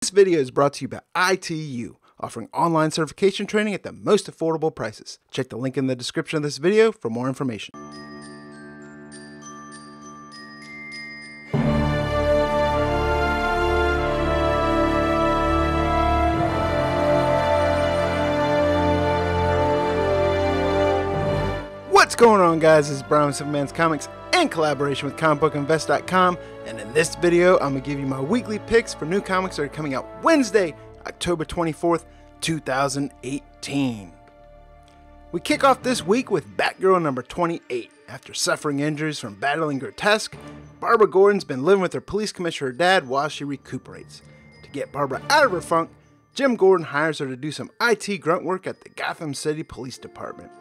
This video is brought to you by ITU, offering online certification training at the most affordable prices. Check the link in the description of this video for more information. What's going on, guys? This is Brian with Superman's Comics in collaboration with comicbookinvest.com, and in this video I'm going to give you my weekly picks for new comics that are coming out Wednesday, October 24th, 2018. We kick off this week with Batgirl number 28. After suffering injuries from battling Grotesque, Barbara Gordon's been living with her police commissioner dad while she recuperates. To get Barbara out of her funk, Jim Gordon hires her to do some IT grunt work at the Gotham City Police Department.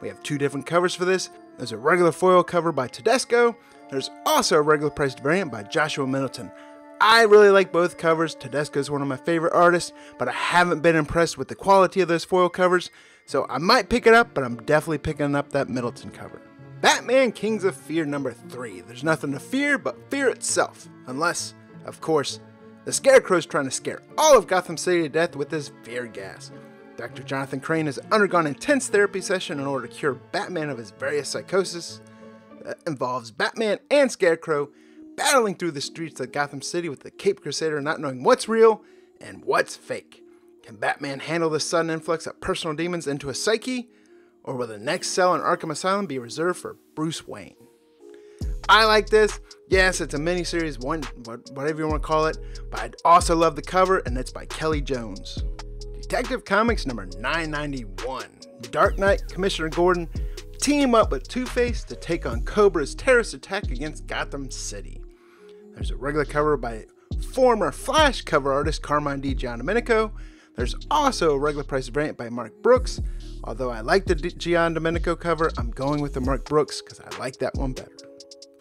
We have two different covers for this. There's a regular foil cover by Tedesco. There's also a regular priced variant by Joshua Middleton. I really like both covers. Tedesco is one of my favorite artists, but I haven't been impressed with the quality of those foil covers, so I might pick it up, but I'm definitely picking up that Middleton cover. Batman Kings of Fear number 3. There's nothing to fear but fear itself, unless, of course, the Scarecrow's trying to scare all of Gotham City to death with his fear gas. Dr. Jonathan Crane has undergone an intense therapy session in order to cure Batman of his various psychosis. That involves Batman and Scarecrow battling through the streets of Gotham City with the Caped Crusader not knowing what's real and what's fake. Can Batman handle the sudden influx of personal demons into his psyche? Or will the next cell in Arkham Asylum be reserved for Bruce Wayne? I like this. Yes, it's a miniseries, whatever you want to call it, but I also love the cover, and it's by Kelly Jones. Detective Comics number 991. Dark Knight Commissioner Gordon team up with Two-Face to take on Cobra's terrorist attack against Gotham City. There's a regular cover by former Flash cover artist Carmine Giandomenico. There's also a regular price variant by Mark Brooks. Although I like the Giandomenico cover, I'm going with the Mark Brooks because I like that one better.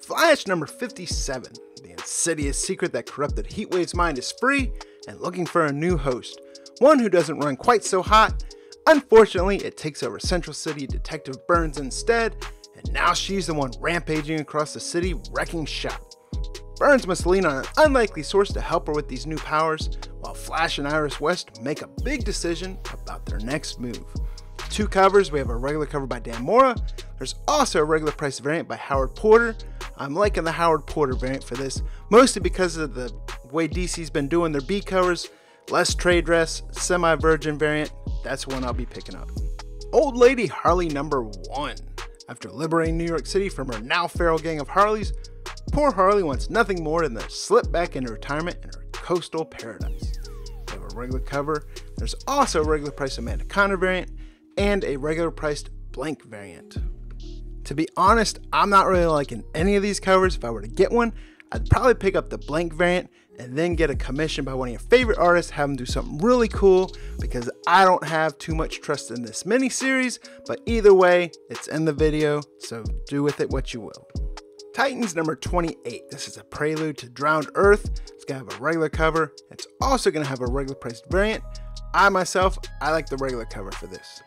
Flash number 57. The insidious secret that corrupted Heatwave's mind is free and looking for a new host. One who doesn't run quite so hot. Unfortunately, it takes over Central City Detective Burns instead, and now she's the one rampaging across the city wrecking shop. Burns must lean on an unlikely source to help her with these new powers, while Flash and Iris West make a big decision about their next move. Two covers, we have a regular cover by Dan Mora. There's also a regular price variant by Howard Porter. I'm liking the Howard Porter variant for this, mostly because of the way DC's been doing their B covers. Less trade dress, semi-virgin variant, that's one I'll be picking up. Old Lady Harley number 1. After liberating New York City from her now feral gang of Harleys, poor Harley wants nothing more than to slip back into retirement in her coastal paradise. We have a regular cover. There's also a regular priced Amanda Conner variant and a regular priced blank variant. To be honest, I'm not really liking any of these covers. If I were to get one, I'd probably pick up the blank variant and then get a commission by one of your favorite artists, have them do something really cool, because I don't have too much trust in this miniseries, but either way, it's in the video, so do with it what you will. Titans number 28. This is a prelude to Drowned Earth. It's going to have a regular cover. It's also going to have a regular priced variant. I like the regular cover for this.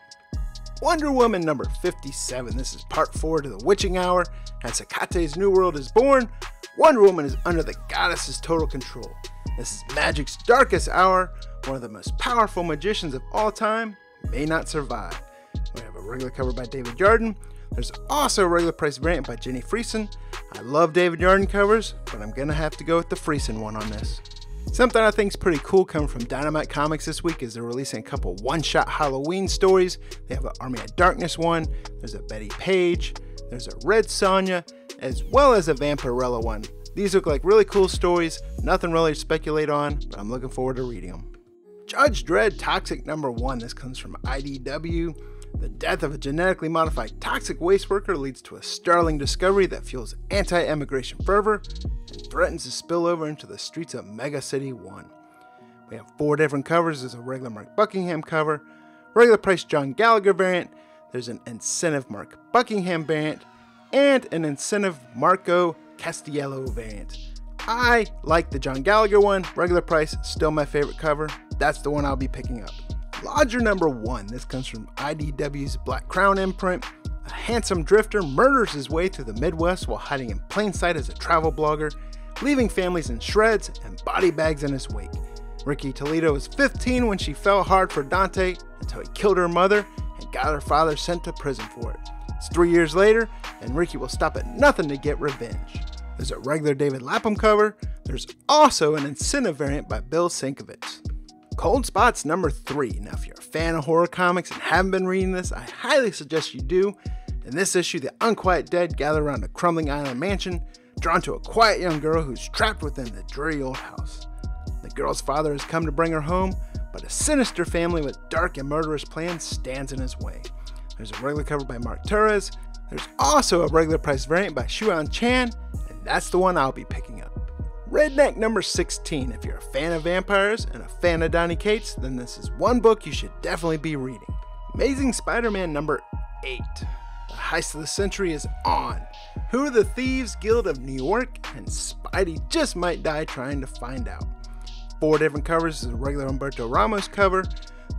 Wonder Woman number 57. This is part 4 to the Witching Hour. As Hecate's new world is born, Wonder Woman is under the goddess's total control. This is magic's darkest hour. One of the most powerful magicians of all time may not survive. We have a regular cover by David Yardin. There's also a regular price variant by Jenny Friesen. I love David Yardin covers, but I'm going to have to go with the Friesen one on this. Something I think is pretty cool coming from Dynamite Comics this week is they're releasing a couple one-shot Halloween stories. They have an Army of Darkness one, there's a Betty Page, there's a Red Sonja, as well as a Vampirella one. These look like really cool stories, nothing really to speculate on, but I'm looking forward to reading them. Judge Dredd Toxic number 1. This comes from IDW. The death of a genetically modified toxic waste worker leads to a startling discovery that fuels anti-immigration fervor and threatens to spill over into the streets of Mega City 1. We have 4 different covers. There's a regular Mark Buckingham cover, regular price John Gallagher variant, there's an incentive Mark Buckingham variant, and an incentive Marco Castiello variant. I like the John Gallagher one, regular price, still my favorite cover. That's the one I'll be picking up. Lodger number 1. This comes from IDW's Black Crown imprint. A handsome drifter murders his way through the Midwest while hiding in plain sight as a travel blogger, leaving families in shreds and body bags in his wake. Ricky Toledo was 15 when she fell hard for Dante until he killed her mother and got her father sent to prison for it. It's 3 years later, and Ricky will stop at nothing to get revenge. There's a regular David Lapham cover. There's also an incentive variant by Bill Sienkiewicz. Cold Spots number 3. Now, if you're a fan of horror comics and haven't been reading this, I highly suggest you do. In this issue, the unquiet dead gather around a crumbling island mansion, drawn to a quiet young girl who's trapped within the dreary old house. The girl's father has come to bring her home, but a sinister family with dark and murderous plans stands in his way. There's a regular cover by Mark Torres. There's also a regular price variant by Xuan Chan, and that's the one I'll be picking up. Redneck number 16. If you're a fan of vampires and a fan of Donny Cates, then this is one book you should definitely be reading. Amazing Spider-Man number 8. The heist of the century is on. Who are the Thieves Guild of New York? And Spidey just might die trying to find out. 4 different covers. There's a regular Humberto Ramos cover.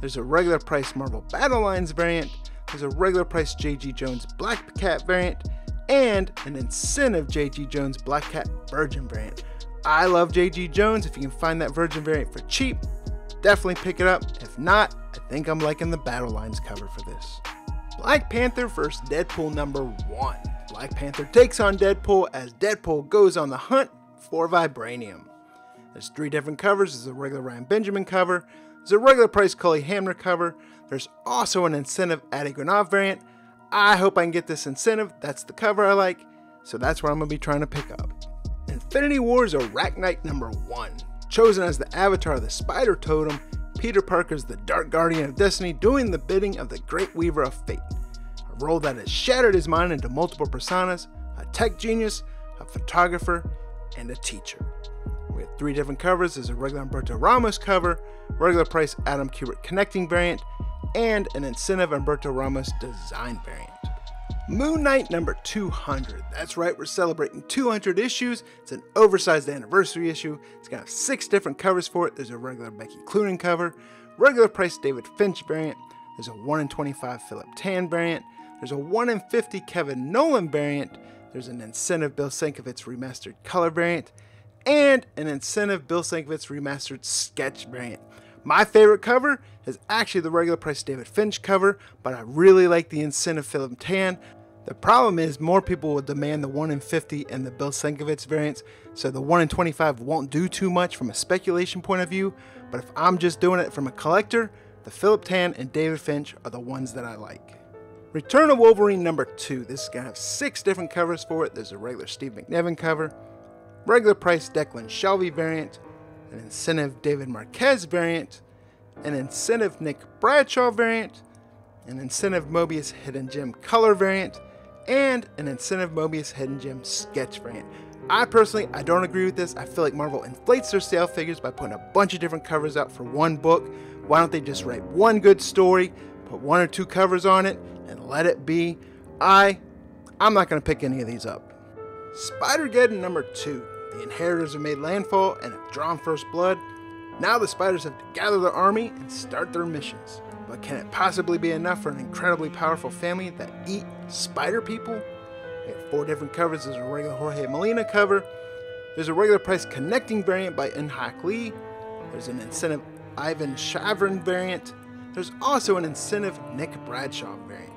There's a regular price Marvel Battle Lines variant. There's a regular price J.G. Jones Black Cat variant. And an incentive J.G. Jones Black Cat Virgin variant. I love J.G. Jones. If you can find that Virgin variant for cheap, definitely pick it up. If not, I think I'm liking the Battle Lines cover for this. Black Panther vs. Deadpool number 1. Black Panther takes on Deadpool as Deadpool goes on the hunt for vibranium. There's 3 different covers. There's a regular Ryan Benjamin cover. There's a regular price Cully Hamner cover. There's also an incentive Adi Granov variant. I hope I can get this incentive. That's the cover I like, so that's what I'm going to be trying to pick up. Infinity Wars Arachnite number 1. Chosen as the avatar of the Spider Totem, Peter Parker's the Dark Guardian of Destiny doing the bidding of the Great Weaver of Fate. A role that has shattered his mind into multiple personas, a tech genius, a photographer, and a teacher. We have 3 different covers. There's a regular Humberto Ramos cover, regular price Adam Kubert connecting variant, and an incentive Humberto Ramos design variant. Moon Knight number 200. That's right, we're celebrating 200 issues. It's an oversized anniversary issue. It's gonna have 6 different covers for it. There's a regular Becky Cloonan cover, regular price David Finch variant. There's a 1 in 25 Philip Tan variant. There's a 1 in 50 Kevin Nolan variant. There's an incentive Bill Sienkiewicz remastered color variant, and an incentive Bill Sienkiewicz remastered sketch variant. My favorite cover is actually the regular price David Finch cover, but I really like the incentive Philip Tan. The problem is more people will demand the 1 in 50 and the Bill Sienkiewicz variants, so the 1 in 25 won't do too much from a speculation point of view, but if I'm just doing it from a collector, the Philip Tan and David Finch are the ones that I like. Return of Wolverine number 2. This is going to have 6 different covers for it. There's a regular Steve McNiven cover, regular price Declan Shelby variant, an incentive David Marquez variant, an incentive Nick Bradshaw variant, an incentive Mobius Hidden Gem color variant, and an incentive Mobius Hidden Gem sketch variant. I don't agree with this. I feel like Marvel inflates their sale figures by putting a bunch of different covers out for one book. Why don't they just write one good story, put 1 or 2 covers on it, and let it be? I'm not going to pick any of these up. Spider-Geddon number 2. The Inheritors have made landfall and have drawn first blood. Now the Spiders have to gather their army and start their missions. But can it possibly be enough for an incredibly powerful family that eat spider people? We have 4 different covers. There's a regular Jorge Molina cover. There's a regular price connecting variant by In-Hak Lee. There's an incentive Ivan Shavrin variant. There's also an incentive Nick Bradshaw variant.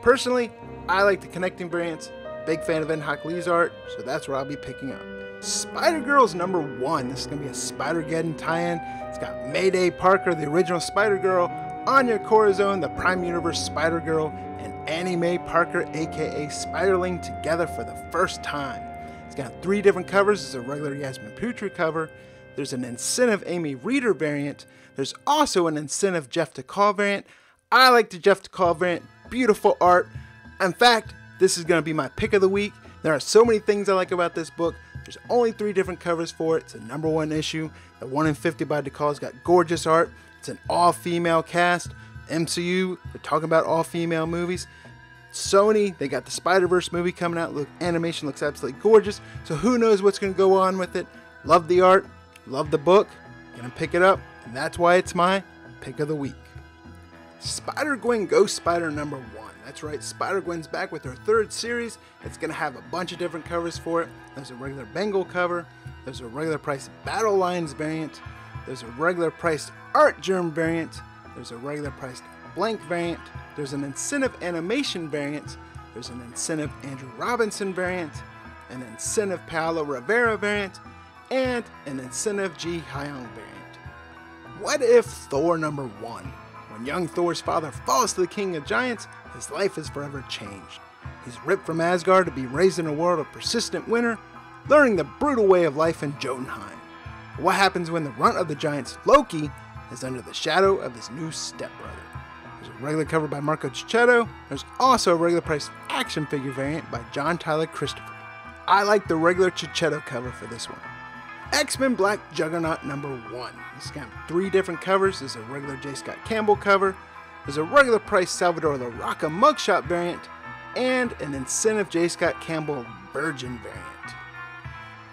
Personally, I like the connecting variants. Big fan of In-Hak Lee's art, so that's what I'll be picking up. Spider-Girls number 1. This is going to be a Spider-Geddon tie-in. It's got Mayday Parker, the original Spider-Girl, Anya Corazon, the Prime Universe Spider-Girl, and Annie Mae Parker, aka Spiderling, together for the first time. It's got 3 different covers. There's a regular Yasmin Putri cover. There's an incentive Amy Reeder variant. There's also an incentive Jeff DeCall variant. I like the Jeff DeCall variant. Beautiful art. In fact, this is going to be my pick of the week. There are so many things I like about this book. There's only 3 different covers for it. It's a number 1 issue. The 1 in 50 by DeCall's got gorgeous art. It's an all-female cast. MCU, they're talking about all-female movies. Sony, they got the Spider-Verse movie coming out. Look, animation looks absolutely gorgeous. So who knows what's going to go on with it. Love the art. Love the book. Gonna pick it up. And that's why it's my pick of the week. Spider-Gwen Ghost Spider number 1. That's right, Spider-Gwen's back with her 3rd series. It's going to have a bunch of different covers for it. There's a regular Bengal cover. There's a regular price Battle Lines variant. there's a regular priced art germ variant, there's a regular priced blank variant, there's an incentive animation variant, there's an incentive Andrew Robinson variant, an incentive Paolo Rivera variant, and an incentive Ji Hyung variant. What if Thor number 1? When young Thor's father falls to the King of Giants, his life is forever changed. He's ripped from Asgard to be raised in a world of persistent winter, learning the brutal way of life in Jotunheim. But what happens when the runt of the Giants, Loki, is under the shadow of his new stepbrother? There's a regular cover by Marco Cicchetto. There's also a regular priced action figure variant by John Tyler Christopher. I like the regular Cicchetto cover for this one. X-Men Black Juggernaut number 1. This got 3 different covers. There's a regular J. Scott Campbell cover. There's a regular price Salvador La Rocca mugshot variant, and an incentive J. Scott Campbell Virgin variant.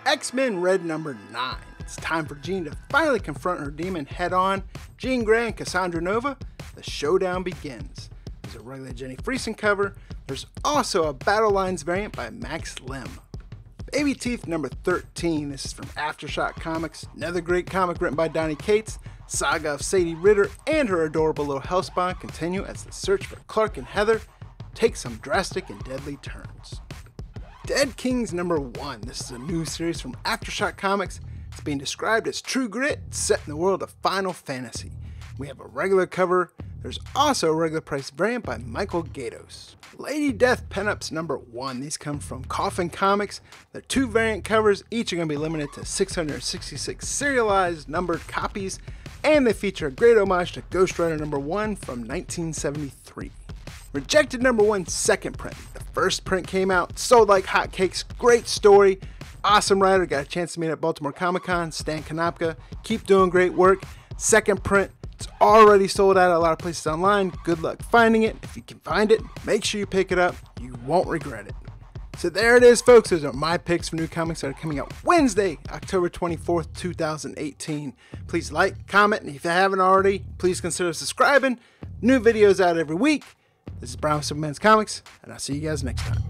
X-Men Red number 9. It's time for Jean to finally confront her demon head on. Jean Grey and Cassandra Nova, the showdown begins. There's a regular Jenny Friesen cover. There's also a Battle Lines variant by Max Lim. Baby Teeth number 13. This is from Aftershock Comics. Another great comic written by Donny Cates. Saga of Sadie Ritter and her adorable little hellspawn continue as the search for Clark and Heather takes some drastic and deadly turns. Dead Kings number 1. This is a new series from Aftershock Comics. It's being described as true grit set in the world of Final Fantasy. We have a regular cover. There's also a regular price variant by Michael Gaydos. Lady Death Pinups number 1. These come from Coffin Comics. They're 2 variant covers. Each are going to be limited to 666 serialized numbered copies. And they feature a great homage to Ghost Rider number 1 from 1973. Rejected number 1 second print. The first print came out, sold like hotcakes. Great story. Awesome writer. Got a chance to meet at Baltimore Comic Con. Stan Konopka. Keep doing great work. Second print. It's already sold out at a lot of places online. Good luck finding it. If you can find it, make sure you pick it up. You won't regret it. So there it is, folks. Those are my picks for new comics that are coming out Wednesday, October 24th, 2018. Please like, comment, and if you haven't already, please consider subscribing. New videos out every week. This is Brown Superman's Comics, and I'll see you guys next time.